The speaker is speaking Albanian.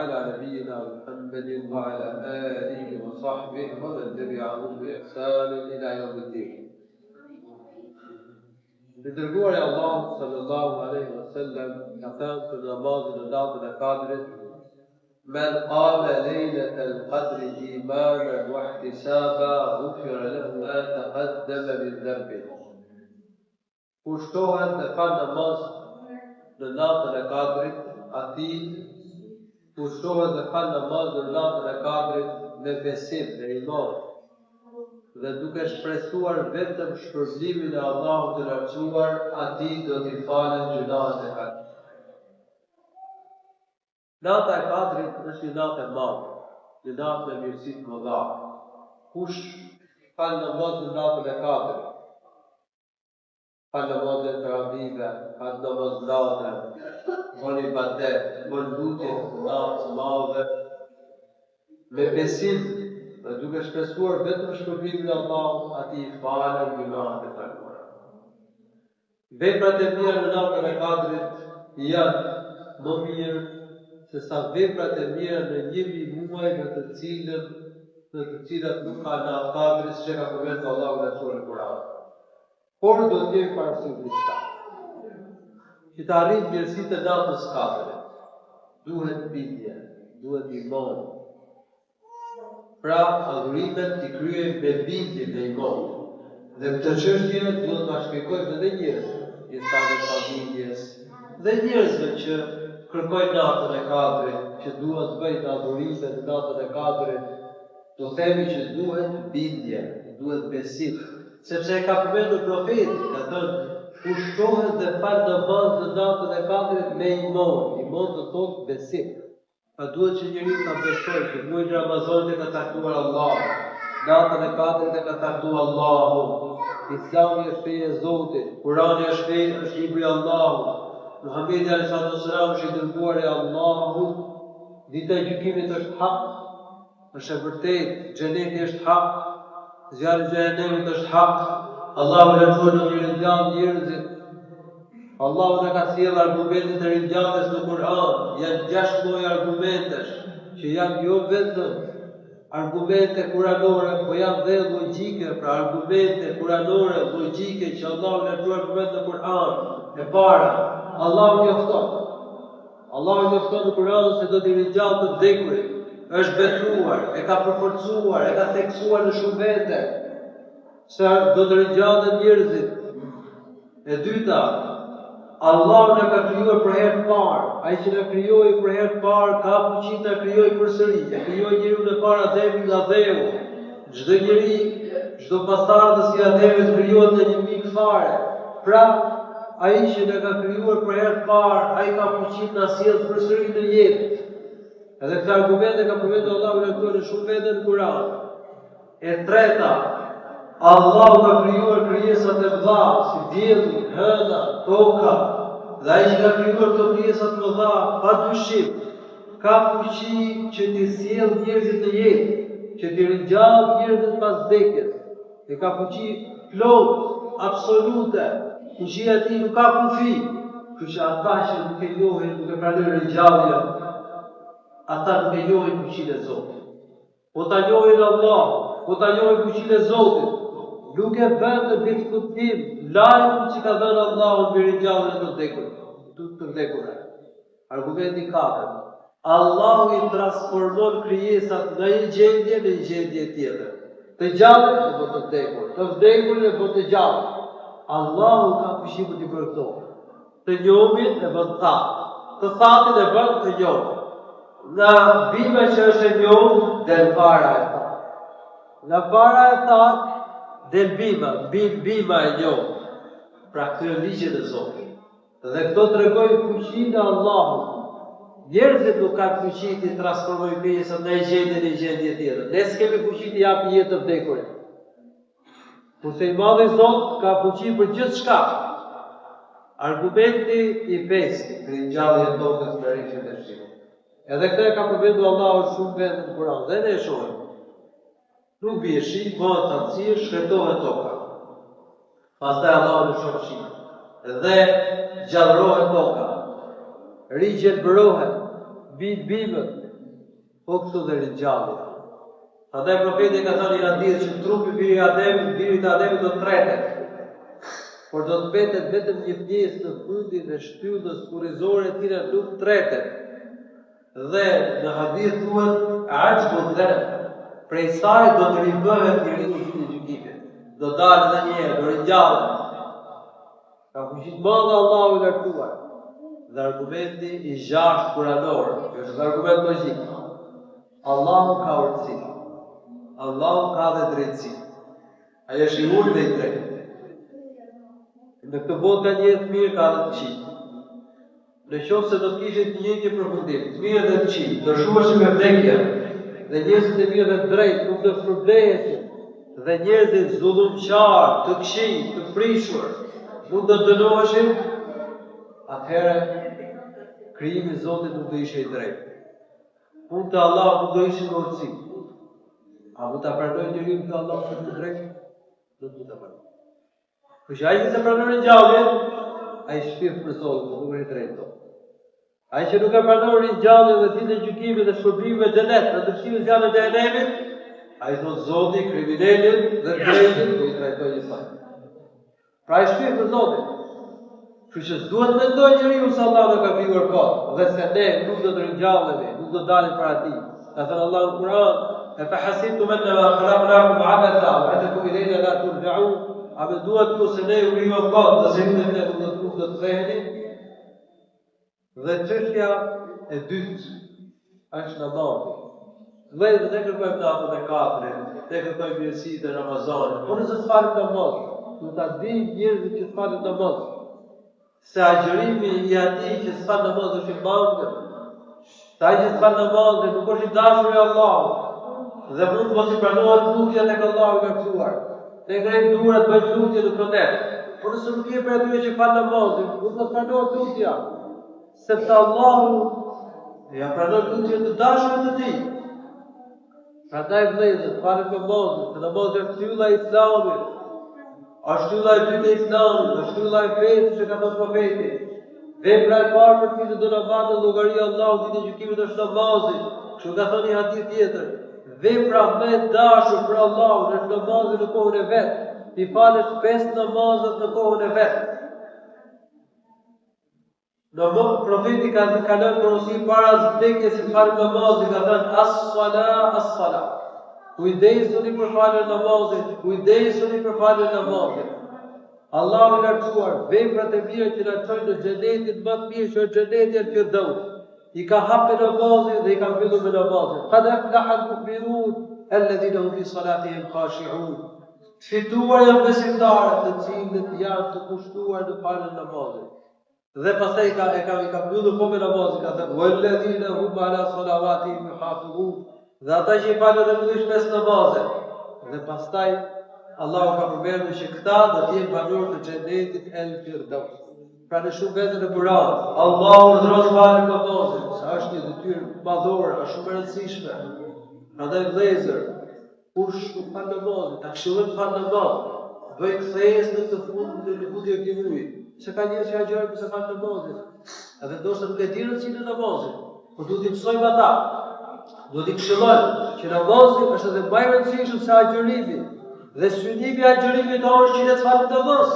على نبينا محمد وعلى آله وصحبه ومن تبعهم بإحسان إلى يوم الدين. Dërguari i Allahut sallallahu alaihi wasallam ka thënë për namazin e natën e Kadrit: "Men qama lejletal qadri imanan wa ihtisaba ghufira lahu ma taqaddama min dhanbihi." Kushtohet të fal namaz në natën e Kadrit, atij kushtohet të fal namaz në natën e Kadrit me besim, me iman, dhe duke shpresuar vetëm shpërblimin e Allahut të lartësuar, atij do t'i falen gjunahet e tij. Nata e Kadrit është një natë e madhe, një natë me mirësi të mëdha. Kush fal namaz në natën e Kadrit, fal namaz e taravive, fal namaz natën, bën ibadet, bën lutje në natë të madhe, me besim, dhe duke shpresuar vetëm shpërblimin e Allahut, atij i falen gjunahet e tij. Veprat e mira në natën e Kadrit janë më mirë se sa veprat e mira në 1000 muaj në të cilat nuk ka natë Kadri, siç e ka përmendur Allahu në surën Kur'an. Por do të jemi parasysh diçka. Që të arrijë mirësitë e natës Kadrit, duhet bindje, duhet iman. Pra, adhurimet t'i kryejmë me bindje dhe iman. Dhe këtë çështje duhet ta shpjegojmë edhe njerëzve, insanëve të familjes, dhe njerëzve që kërkojnë natën e Kadrit, që duhet të bëjnë adhurime në natën e Kadrit, do themi që duhet bindje, duhet besim, sepse e ka përmendur profeti, ka thënë: kushtohet dhe fal namaz në natën e Kadrit me iman, iman do thotë besim. Pa duhet që njeriu ta besojë që muajin e Ramazanit e ka caktuar Allahu, natën e Kadrit e ka caktuar Allahu, Islami është feja e Zotit, Kurani është libri i Allahut, Muhamedi alayhi salam është i dërguari i Allahut, dita e gjykimit është hak, është e vërtetë, xheneti është hak, zjarri i xhenemit është hak, Allahu lartëson në ringjall njerëzit. Allahu në ka sjellë argumentet e ringjalljes në Kur'an, janë 6 lloje argumentesh, që janë jo vetëm argumente kuranore, po janë dhe logjike, pra argumente kuranore, logjike që Allahu lartësuar përmend në Kur'an. E para, Allahu njofton në Kur'an se do t'i ringjallë të vdekurit, është betruar, e ka përforcuar, e ka theksuar në shumë vende, se do të ringjallën njerëzit. E dyta, Allahu na ka krijuar për herë të parë. Ai që na krijoi për herë të parë ka fuqi ta krijojë përsëri. E krijoi njeriu në para Ademit nga dheu. Çdo njeri, çdo pastardhës i Ademit krijohet në një mik fare. Pra, ai që na ka krijuar për herë të parë, ai ka fuqi ta sjellë përsëri në jetë. Edhe këtë argument e ka përmendur Allahu në shumë vende në Kur'an. E treta, Allahu ka krijuar krijesat e mëdha, si dielli, hëna, toka, dhe ai që ka krijuar këto krijesa të mëdha, padyshim, ka fuqi që t'i sjellë njerëzit në jetë, që t'i ringjallë njerëzit pas vdekjes. E ka fuqi plot, absolute, fuqia e tij nuk ka kufi. Kështu që ata që nuk e njohin, nuk e pranojnë ringjalljen, ata nuk e njohin fuqinë e Zotit. Po ta njohin Allah, po ta njohin fuqinë e Zotit, nuk e bën të diskutim lajmin që ka dhënë Allahu mbi ringjalljen e të vdekurve. Argumenti 4. Allahu i transformon krijesat nga një gjendje në një gjendje tjetër. Të gjallën e bën të vdekur, të vdekurin e bën të gjallë. Allahu ka fuqi për t'i bërë këto. Të njohur e bën thatë, të thatën e bën të njohur. Nga bima që është e njohur del para e thatë. Nga para e thatë del bima e njohur. Pra këtë është ligjet e Zotit. Dhe këto tregojnë fuqinë e Allahut. Njerëzit nuk kanë fuqi të transformojnë krijesat në një gjendje tjetër. Ne s'kemi fuqi të japim jetë të vdekurit. Kurse i Madhi Zot ka fuqi për gjithçka. Argumenti i 5 për ringjalljen e tokës me rishën e shi. Edhe këtë e ka përmendur Allahu shumë vende në Kur'an, dhe ne e shohim. Nuk bie shi, bëhet atësirë, shkëtohet toka. Pastaj Allahu në shoh shi. Dhe gjallërohet toka. Rigjet bërohet, bimët, Po kështu dhe rinjallit. Andaj profeti ka thënë në hadith që trupi birit të Ademit do të tretet. Por do të petet vetëm një pjesë në fundin e shtyllës kurrizore e tira nuk tretet. Dhe në hadith thuhet ajbul dhe prej saj do të ribëhet njeriu në ditën e gjykimit. Do dalë edhe një herë, do ringjallet. Ka fuqi të madhe Allahu i lartësuar. Dhe argumenti i 6 kuranor, kjo është argument logjik. Allahu ka urtësi. Allahu ka dhe drejtësi. Ai është i ulët dhe i drejtë. Në këtë botë ka njerëz të mirë, ka dhe të këqij. Në qoftë se do të kishte të njëjtin përfundim, të mirë dhe të këqij, do shuheshim me vdekje, dhe njerëzit e mirë dhe të drejtë nuk do të shpërblehesin, dhe njerëzit zullumqar, të këqij, të prishur, nuk do të dënoheshin, atëherë krijimi i Zotit nuk do ishte i drejtë. Punë të Allahut nuk do ishin me urtësi. A mund ta pranojë njeriu që Allahu është i drejtë? Nuk mund ta pranojë. Kështu ai që pranon ringjalljen, ai shpirt për Zotin, nuk është i drejtë. Ai që nuk e pranon ringjalljen dhe ditën e gjykimit dhe shpërblimin e xhenet, në dëshkimin e zjarrit të xhenemit, ai thot Zoti kriminalin dhe drejtin do i trajtojë njësoj. Pra ai shpirt për Zotin. Kështu që duhet mendoj njeriu se Allahu na ka krijuar kot dhe se ne nuk do të ringjallemi, nuk do dalim para tij. Ka thënë Allahu në Kur'an: "Afa-hasibtum annama khalaqnakum 'abatha wa annakum ilayna la turja'un." A me duhet të se ne u krijuam kot dhe se ne nuk do të ktheheni? Dhe çështja e dytë është namazi. Dhe ne kërkojmë natën e katërt, ne kërkojmë mirësitë e Ramazanit. Por nëse falim namaz, do ta dinë njerëzit që falin namaz. Se agjërimi i atij që s'fal namaz është i mangët. Se ai që s'fal namaz nuk është i dashur i Allahut. Dhe mund të mos i pranohet lutja tek Allahu i Lartësuar. Te ngrej durat bëj lutje në konet. Por nëse nuk je për atyre që fal namazin, nuk do të pranohet lutja. Sepse Allahu ja pranon lutjen të dashurit të tij. Prandaj vëllezër, falim namazin, se namazi është shtylla e Islamit. Është shtylla e dytë e Islamit, është shtylla e fesë që ka thënë profeti. Vepra e parë për të do na marrë llogaria Allahut ditën e gjykimit është namazi. Kështu ka thënë një hadith tjetër. Vepra më e dashur për Allahun është namazi në kohën e vet. Ti falësh 5 namazet në kohën e vet. Profeti ka lënë porosi para vdekjes si falë namazin, ka thënë as-sala, as-sala. Kujdesuni për falën namazit, kujdesuni për falën namazit. Allahu i Lartësuar, veprat e mira që na çojnë në xhenetin më të mirë, që është xheneti el-Firdaus. I ka hapur namazin dhe i ka mbyllur me namazin. Qad aflaha al-mu'minun alladhina hum fi salatihim khashi'un. Fituar janë besimtarët të cilët janë të kushtuar në falën namazit. Dhe pastaj i ka mbyllur po me namazin, ka thënë walladhina hum ala salawatihim yuhafizun. Dhe ata që i falën dhe mëdhysh 5 namazet. Dhe pastaj Allahu ka përmendur që këta do të jenë banorë të xhenetit el-Firdaus. Pra në shumë vete në Kur'an, Allahu urdhëron falën namazit, sa është një detyrë madhore, është shumë e rëndësishme. Prandaj vëllezër, kush nuk fal namazin, ta këshillojmë të fal namaz, bëj kthesë në të fundit të lutjes së këtij. Se ka njerëz që agjërojnë se fal namazin. Edhe ndoshta nuk e dinë rëndësinë e namazit, por duhet t'i mësojmë ata. Do t'i këshillojmë që namazi është edhe më i rëndësishëm se agjërimi. Dhe synimi i agjërimit është që ne të falim namaz.